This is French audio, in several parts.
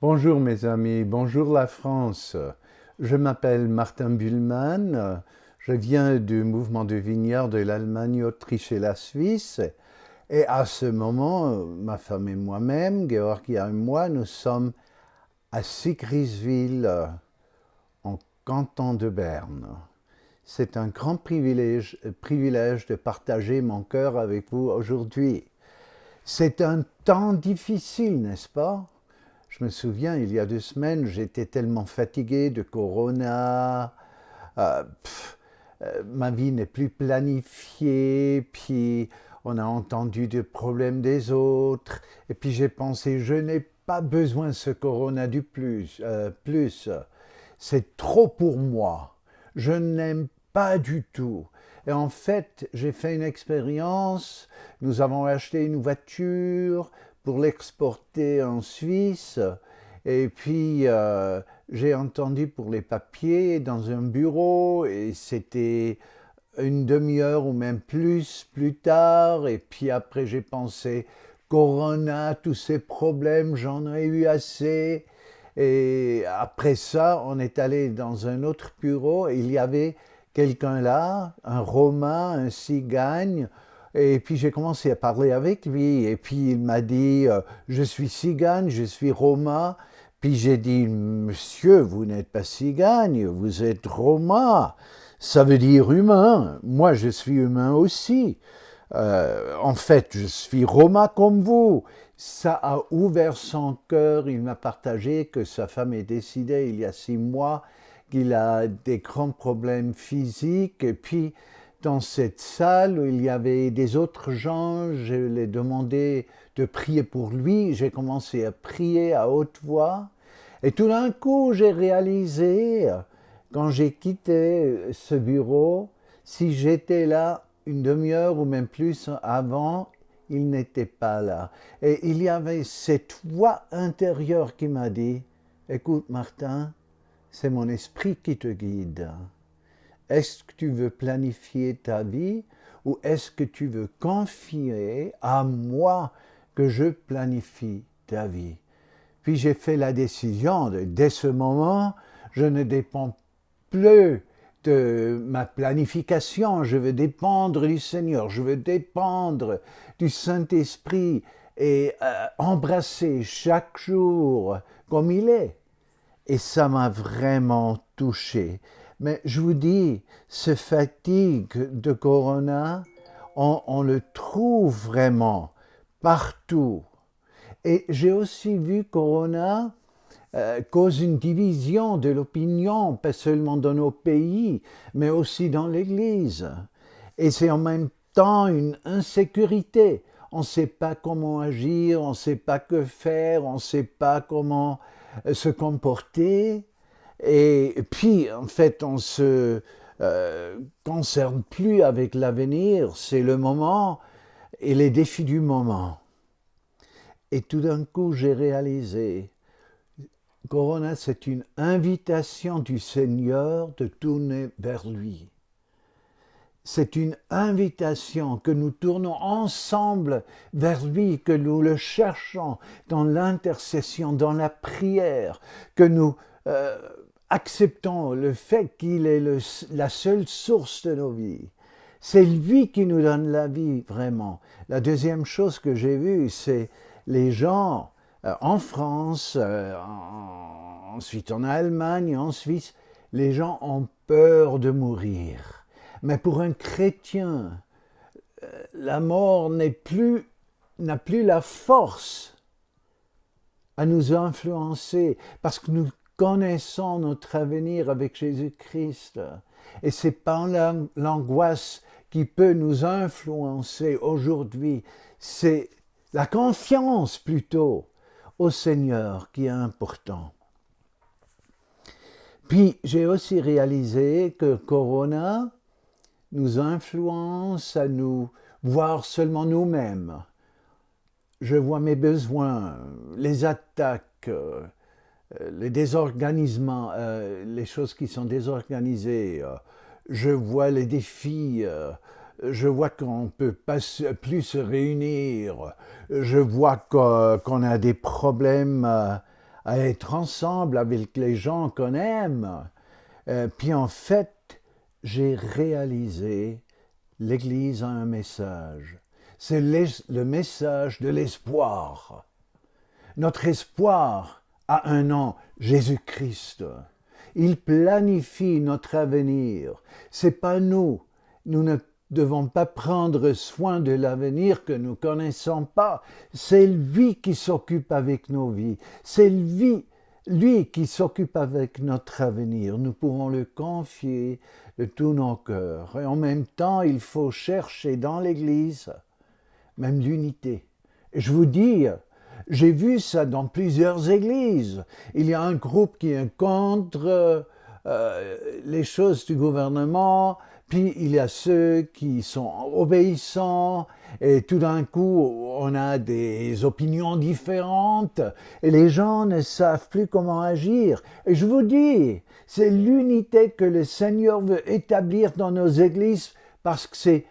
Bonjour mes amis, bonjour la France. Je m'appelle Martin Buhlmann, je viens du mouvement de vignerds de l'Allemagne, Autriche et la Suisse. Et à ce moment, ma femme et moi-même, Georgia et moi, nous sommes à Sigriswil, en canton de Berne. C'est un grand privilège de partager mon cœur avec vous aujourd'hui. C'est un temps difficile, n'est-ce pas? Je me souviens, il y a 2 semaines, j'étais tellement fatigué de Corona. euh, pff, Ma vie n'est plus planifiée. Puis on a entendu des problèmes des autres. Et puis j'ai pensé, je n'ai pas besoin de ce Corona du plus. C'est trop pour moi. Je n'aime pas du tout. Et en fait, j'ai fait une expérience. Nous avons acheté une voiture pour l'exporter en Suisse. Et puis, j'ai entendu pour les papiers dans un bureau et c'était une demi-heure ou même plus tard. Et puis après, j'ai pensé, Corona, tous ces problèmes, j'en ai eu assez. Et après ça, on est allé dans un autre bureau et il y avait quelqu'un là, un Romain, un Cigagne. Et puis j'ai commencé à parler avec lui. Et puis il m'a dit, je suis Cigagne, je suis Romain. Puis j'ai dit, monsieur, vous n'êtes pas Cigagne, vous êtes Romain. Ça veut dire humain. Moi, je suis humain aussi. En fait, je suis Romain comme vous. Ça a ouvert son cœur. Il m'a partagé que sa femme est décédée il y a 6 mois, qu'il a des grands problèmes physiques. Et puis, dans cette salle où il y avait des autres gens, je lui ai demandé de prier pour lui. J'ai commencé à prier à haute voix. Et tout d'un coup, j'ai réalisé, quand j'ai quitté ce bureau, si j'étais là une demi-heure ou même plus avant, il n'était pas là. Et il y avait cette voix intérieure qui m'a dit, écoute Martin, c'est mon esprit qui te guide. Est-ce que tu veux planifier ta vie ou est-ce que tu veux confier à moi que je planifie ta vie? Puis j'ai fait la décision, dès ce moment, je ne dépends plus de ma planification, je veux dépendre du Seigneur, je veux dépendre du Saint-Esprit et embrasser chaque jour comme il est. Et ça m'a vraiment touché. Mais je vous dis, ce fatigue de Corona, on le trouve vraiment partout. Et j'ai aussi vu Corona cause une division de l'opinion, pas seulement dans nos pays, mais aussi dans l'Église. Et c'est en même temps une insécurité. On ne sait pas comment agir, on ne sait pas que faire, on ne sait pas comment se comporter. Et puis, en fait, on se concerne plus avec l'avenir, c'est le moment et les défis du moment. Et tout d'un coup, j'ai réalisé, Corona, c'est une invitation du Seigneur de tourner vers lui. C'est une invitation que nous tournons ensemble vers lui, que nous le cherchons dans l'intercession, dans la prière, que nous acceptons le fait qu'il est la seule source de nos vies. C'est lui qui nous donne la vie, vraiment. La deuxième chose que j'ai vue, c'est les gens en France, ensuite en Allemagne, en Suisse, les gens ont peur de mourir. Mais pour un chrétien, la mort n'a plus la force à nous influencer parce que nous connaissons notre avenir avec Jésus-Christ. Et c'est pas l'angoisse qui peut nous influencer aujourd'hui, c'est la confiance plutôt au Seigneur qui est important. Puis j'ai aussi réalisé que Corona nous influence à nous voir seulement nous-mêmes. Je vois mes besoins, les attaques, les désorganisements, les choses qui sont désorganisées. Je vois les défis. Je vois qu'on ne peut pas plus se réunir. Je vois qu'on a des problèmes à être ensemble avec les gens qu'on aime. Puis en fait, j'ai réalisé, l'Église a un message. C'est le message de l'espoir. Notre espoir a un nom, Jésus-Christ. Il planifie notre avenir. C'est pas nous. Nous ne devons pas prendre soin de l'avenir que nous ne connaissons pas. C'est lui qui s'occupe avec nos vies. C'est lui qui s'occupe avec notre avenir. Nous pourrons le confier de tous nos cœurs. Et en même temps, il faut chercher dans l'Église même l'unité. Et je vous dis, j'ai vu ça dans plusieurs églises. Il y a un groupe qui est contre les choses du gouvernement, puis il y a ceux qui sont obéissants, et tout d'un coup, on a des opinions différentes, et les gens ne savent plus comment agir. Et je vous dis, c'est l'unité que le Seigneur veut établir dans nos églises, parce que c'est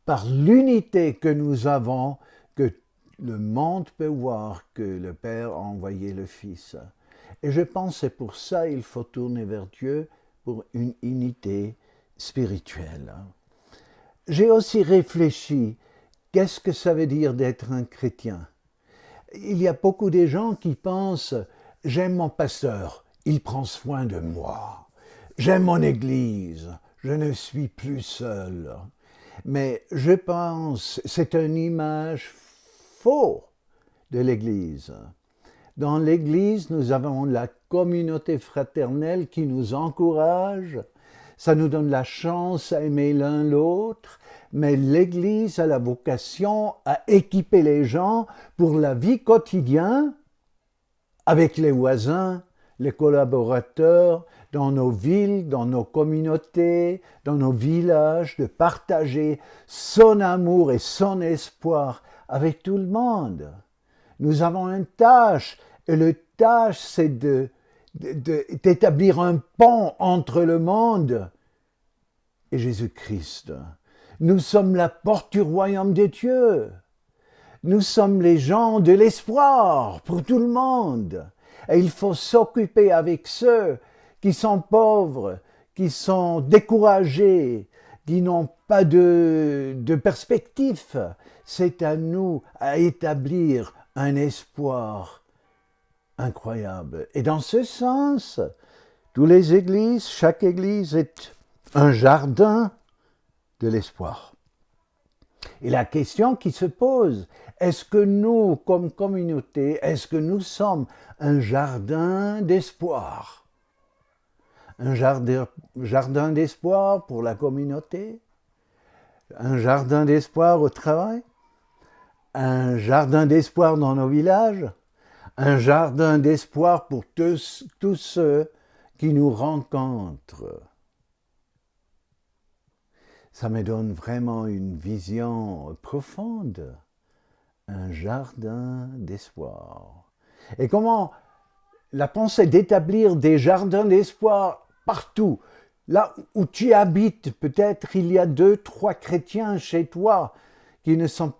par l'unité que nous avons que le monde peut voir que le Père a envoyé le Fils. Et je pense que c'est pour ça qu'il faut tourner vers Dieu pour une unité spirituelle. J'ai aussi réfléchi, qu'est-ce que ça veut dire d'être un chrétien? Il y a beaucoup de gens qui pensent, j'aime mon pasteur, il prend soin de moi. J'aime mon église, je ne suis plus seul. Mais je pense que c'est une image fausse de l'Église. Dans l'Église, nous avons la communauté fraternelle qui nous encourage, ça nous donne la chance à aimer l'un l'autre, mais l'Église a la vocation à équiper les gens pour la vie quotidienne avec les voisins, les collaborateurs, dans nos villes, dans nos communautés, dans nos villages, de partager son amour et son espoir avec tout le monde. Nous avons une tâche, et la tâche, c'est d'établir un pont entre le monde et Jésus-Christ. Nous sommes la porte du royaume de Dieu. Nous sommes les gens de l'espoir pour tout le monde. Et il faut s'occuper avec ceux qui sont pauvres, qui sont découragés, qui n'ont pas de perspective. C'est à nous à établir un espoir incroyable. Et dans ce sens, toutes les églises, chaque église est un jardin de l'espoir. Et la question qui se pose, est-ce que nous, comme communauté, est-ce que nous sommes un jardin d'espoir? Un jardin d'espoir pour la communauté? Un jardin d'espoir au travail? Un jardin d'espoir dans nos villages? Un jardin d'espoir pour tous ceux qui nous rencontrent? Ça me donne vraiment une vision profonde. Un jardin d'espoir. Et comment la pensée d'établir des jardins d'espoir partout, là où tu habites, peut-être il y a 2, 3 chrétiens chez toi qui ne sont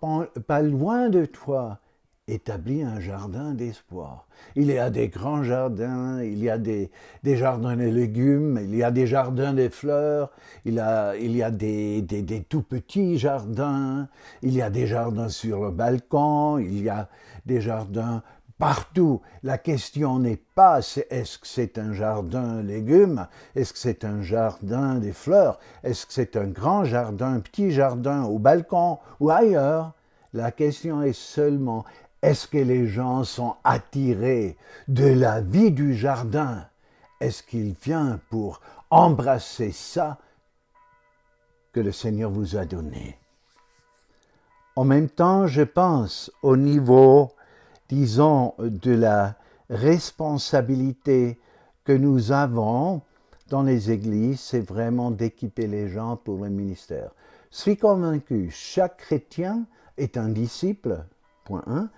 pas loin de toi. Établis un jardin d'espoir. Il y a des grands jardins, il y a des jardins de légumes, il y a des jardins de fleurs, il y a des tout petits jardins, il y a des jardins sur le balcon, il y a des jardins partout. La question n'est pas est-ce que c'est un jardin de légumes, est-ce que c'est un jardin des fleurs, est-ce que c'est un grand jardin, un petit jardin au balcon ou ailleurs. La question est seulement est-ce que les gens sont attirés de la vie du jardin? Est-ce qu'ils viennent pour embrasser ça que le Seigneur vous a donné? En même temps, je pense au niveau, disons, de la responsabilité que nous avons dans les églises, c'est vraiment d'équiper les gens pour le ministère. Je suis convaincu, chaque chrétien est un disciple, point 1.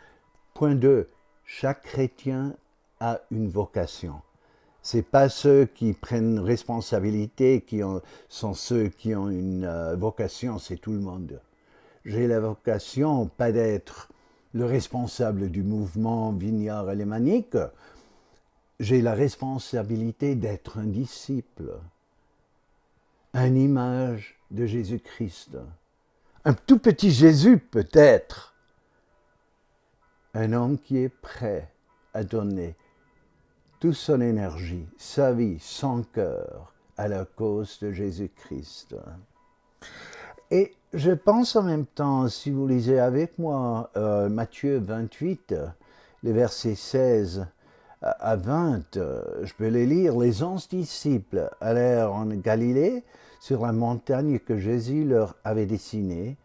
Point 2, chaque chrétien a une vocation. Ce n'est pas ceux qui prennent responsabilité sont ceux qui ont une vocation, c'est tout le monde. J'ai la vocation, pas d'être le responsable du mouvement Vignard alémanique, j'ai la responsabilité d'être un disciple, une image de Jésus-Christ. Un tout petit Jésus peut-être, un homme qui est prêt à donner toute son énergie, sa vie, son cœur à la cause de Jésus-Christ. Et je pense en même temps, si vous lisez avec moi Matthieu 28, les versets 16 à 20, je peux les lire. Les 11 disciples allèrent en Galilée sur la montagne que Jésus leur avait dessinée.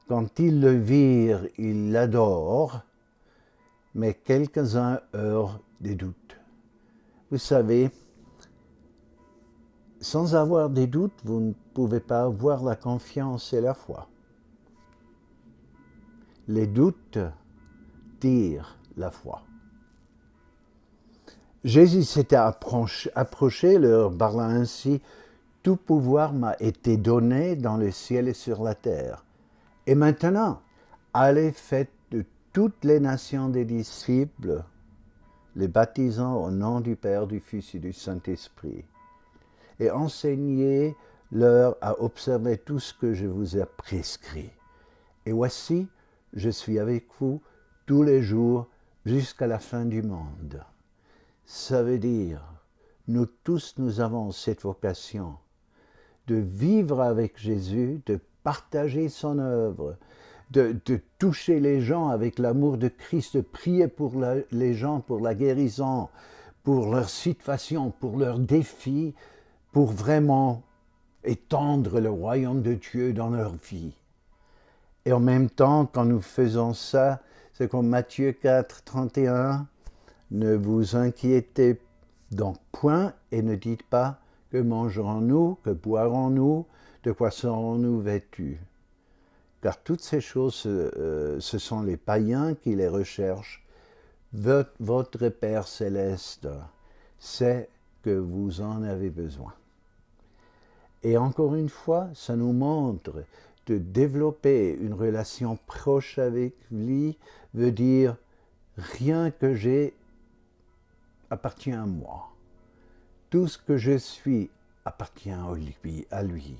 Quand ils le virent, ils l'adorent, mais quelques-uns eurent des doutes. Vous savez, sans avoir des doutes, vous ne pouvez pas avoir la confiance et la foi. Les doutes tirent la foi. Jésus s'était approché, leur parlant ainsi, « Tout pouvoir m'a été donné dans le ciel et sur la terre. Et maintenant, allez, faites de toutes les nations des disciples, les baptisant au nom du Père, du Fils et du Saint-Esprit. Et enseignez-leur à observer tout ce que je vous ai prescrit. Et voici, je suis avec vous tous les jours jusqu'à la fin du monde. » Ça veut dire, nous tous, nous avons cette vocation de vivre avec Jésus, de partager son œuvre, de toucher les gens avec l'amour de Christ, de prier pour les gens, pour la guérison, pour leur situation, pour leurs défis, pour vraiment étendre le royaume de Dieu dans leur vie. Et en même temps, quand nous faisons ça, c'est comme Matthieu 4, 31, ne vous inquiétez donc point et ne dites pas que mangerons-nous, que boirons-nous, de quoi serons-nous vêtus. Car toutes ces choses, ce sont les païens qui les recherchent. Votre Père céleste sait que vous en avez besoin. Et encore une fois, ça nous montre de développer une relation proche avec lui, veut dire rien que j'ai appartient à moi. Tout ce que je suis appartient à lui.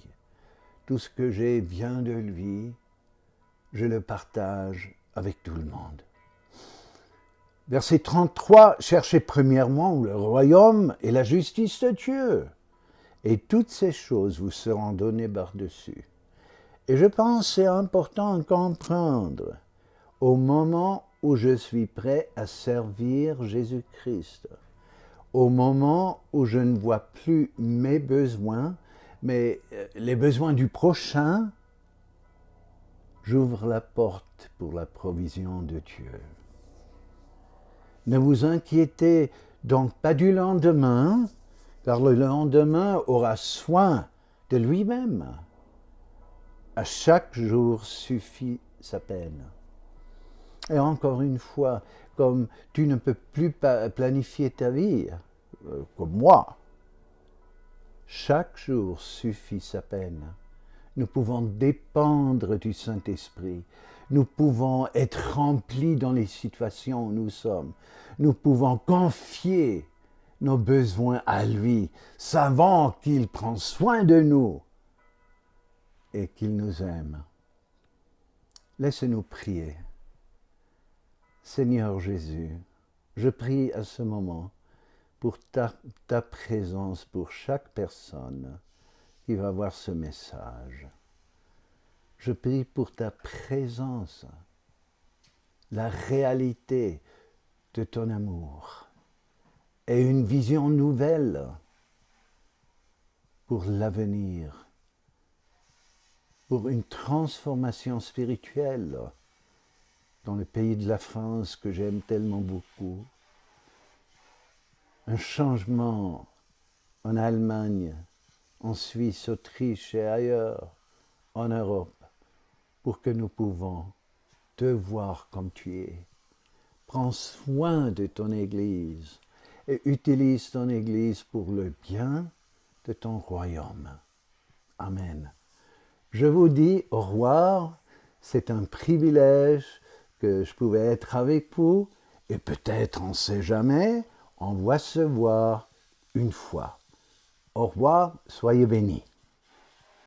Tout ce que j'ai vient de lui. Je le partage avec tout le monde. Verset 33, cherchez premièrement le royaume et la justice de Dieu, et toutes ces choses vous seront données par-dessus. Et je pense que c'est important de comprendre, au moment où je suis prêt à servir Jésus-Christ, au moment où je ne vois plus mes besoins, mais les besoins du prochain, j'ouvre la porte pour la provision de Dieu. Ne vous inquiétez donc pas du lendemain, car le lendemain aura soin de lui-même. À chaque jour suffit sa peine. Et encore une fois, comme tu ne peux plus planifier ta vie, comme moi, chaque jour suffit sa peine. Nous pouvons dépendre du Saint-Esprit. Nous pouvons être remplis dans les situations où nous sommes. Nous pouvons confier nos besoins à lui, savant qu'il prend soin de nous et qu'il nous aime. Laissez-nous prier. Seigneur Jésus, je prie à ce moment pour ta présence pour chaque personne qui va voir ce message. Je prie pour ta présence, la réalité de ton amour et une vision nouvelle pour l'avenir, pour une transformation spirituelle dans le pays de la France que j'aime tellement beaucoup, un changement en Allemagne, en Suisse, Autriche et ailleurs, en Europe, pour que nous pouvons te voir comme tu es. Prends soin de ton Église et utilise ton Église pour le bien de ton royaume. Amen. Je vous dis au revoir, c'est un privilège que je pouvais être avec vous, et peut-être, on ne sait jamais, On va se voir une fois. Au revoir, soyez bénis.